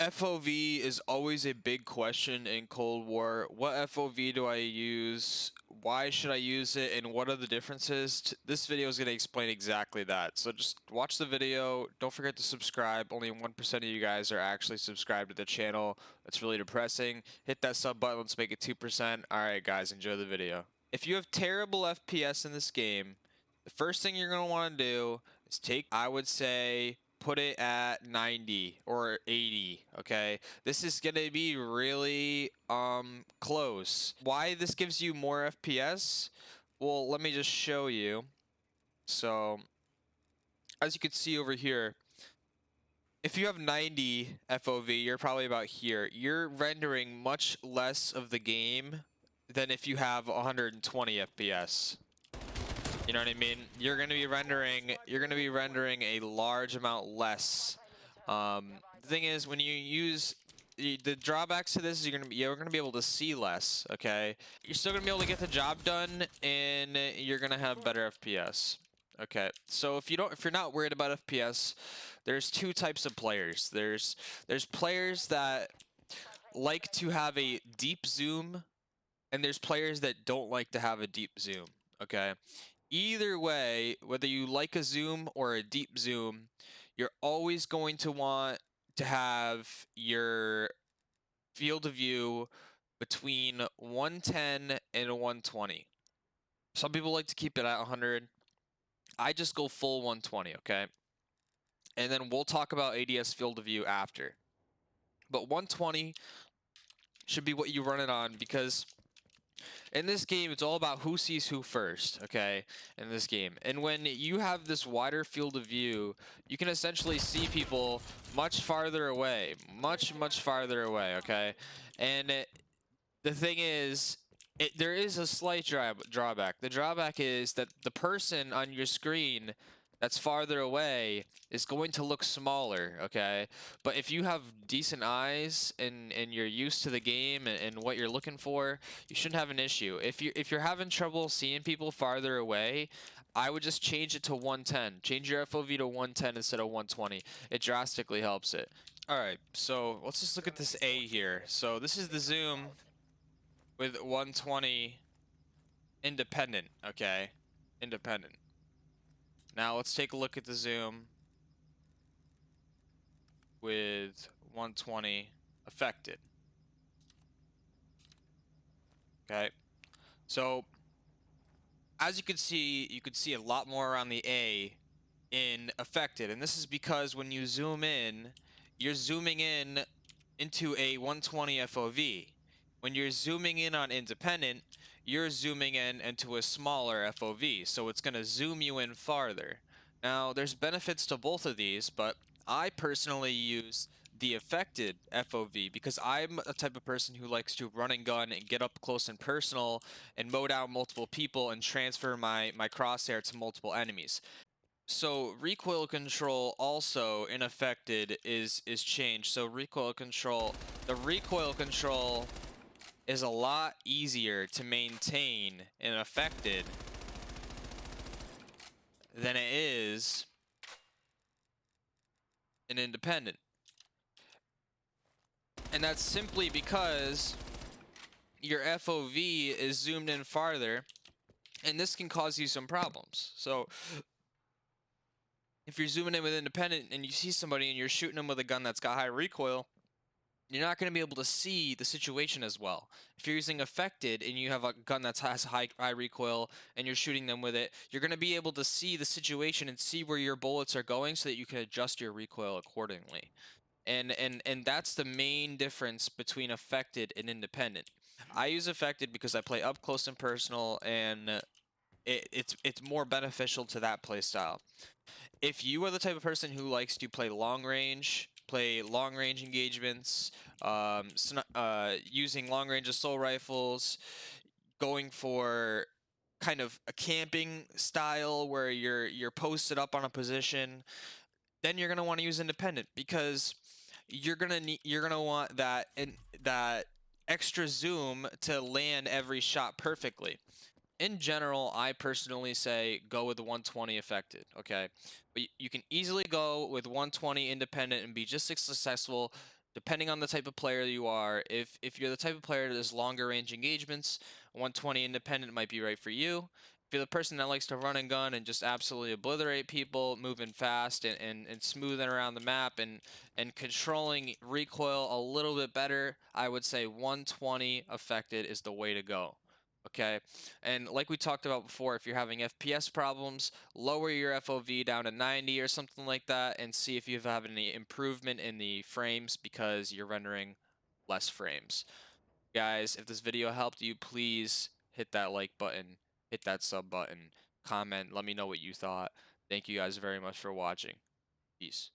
FOV is always a big question in Cold War. What FOV do I use? Why should I use it? And what are the differences? This video is going to explain exactly that. So just watch the video. Don't forget to subscribe. Only 1% of you guys are actually subscribed to the channel. That's really depressing. Hit that sub button. Let's make it 2%. Alright guys, enjoy the video. If you have terrible FPS in this game, the first thing you're going to want to do is I would say, put it at 90 or 80. Okay, this is gonna be really close. Why this gives you more FPS? Well, let me just show you. So as you can see over here, if you have 90 FOV, you're probably about here. You're rendering much less of the game than if you have 120 FPS. You know what I mean? You're gonna be rendering a large amount less. The thing is, when you use the drawbacks to this is you're gonna be able to see less. Okay, you're still gonna be able to get the job done, and you're gonna have better FPS. Okay, so if you're not worried about FPS, there's two types of players. There's players that like to have a deep zoom, and there's players that don't like to have a deep zoom. Okay, either way, whether you like a zoom or a deep zoom, you're always going to want to have your field of view between 110 and 120. Some people like to keep it at 100. I just go full 120, okay? And then we'll talk about ADS field of view after. But 120 should be what you run it on, because in this game, it's all about who sees who first, okay, in this game. And when you have this wider field of view, you can essentially see people much farther away, much farther away, okay? And the thing is, there is a slight drawback. The drawback is that the person on your screen that's farther away is going to look smaller, okay? But if you have decent eyes and you're used to the game and what you're looking for, you shouldn't have an issue. If you're having trouble seeing people farther away, I would just change it to 110. Change your FOV to 110 instead of 120. It drastically helps it. Alright, so let's just look at this A here. So this is the zoom with 120 independent, okay? Independent. Now let's take a look at the zoom with 120 affected. Okay, so as you could see a lot more around the A in affected, and this is because when you zoom in, you're zooming in into a 120 FOV. When you're zooming in on independent, you're zooming in into a smaller FOV, so it's going to zoom you in farther. Now, there's benefits to both of these, but I personally use the affected FOV because I'm a type of person who likes to run and gun and get up close and personal and mow down multiple people and transfer my crosshair to multiple enemies. So recoil control also in affected is changed. So the recoil control is a lot easier to maintain in affected than it is in independent. And that's simply because your FOV is zoomed in farther, and this can cause you some problems. So if you're zooming in with independent and you see somebody and you're shooting them with a gun that's got high recoil, you're not going to be able to see the situation as well. If you're using affected and you have a gun that has high recoil and you're shooting them with it, you're going to be able to see the situation and see where your bullets are going so that you can adjust your recoil accordingly. And that's the main difference between affected and independent. I use affected because I play up close and personal, and it's more beneficial to that playstyle. If you are the type of person who likes to play long range engagements, using long range assault rifles, going for kind of a camping style where you're posted up on a position, then you're gonna want to use independent because you're gonna want that extra zoom to land every shot perfectly. In general, I personally say go with the 120 affected, okay? But you can easily go with 120 independent and be just as successful depending on the type of player you are, if you're the type of player that does longer range engagements, 120 independent might be right for you. If you're the person that likes to run and gun and just absolutely obliterate people, moving fast and smoothing around the map and controlling recoil a little bit better, I would say 120 affected is the way to go. Okay, and like we talked about before, if you're having FPS problems, lower your FOV down to 90 or something like that and see if you have any improvement in the frames because you're rendering less frames. Guys, if this video helped you, please hit that like button, hit that sub button, comment, let me know what you thought. Thank you guys very much for watching. Peace.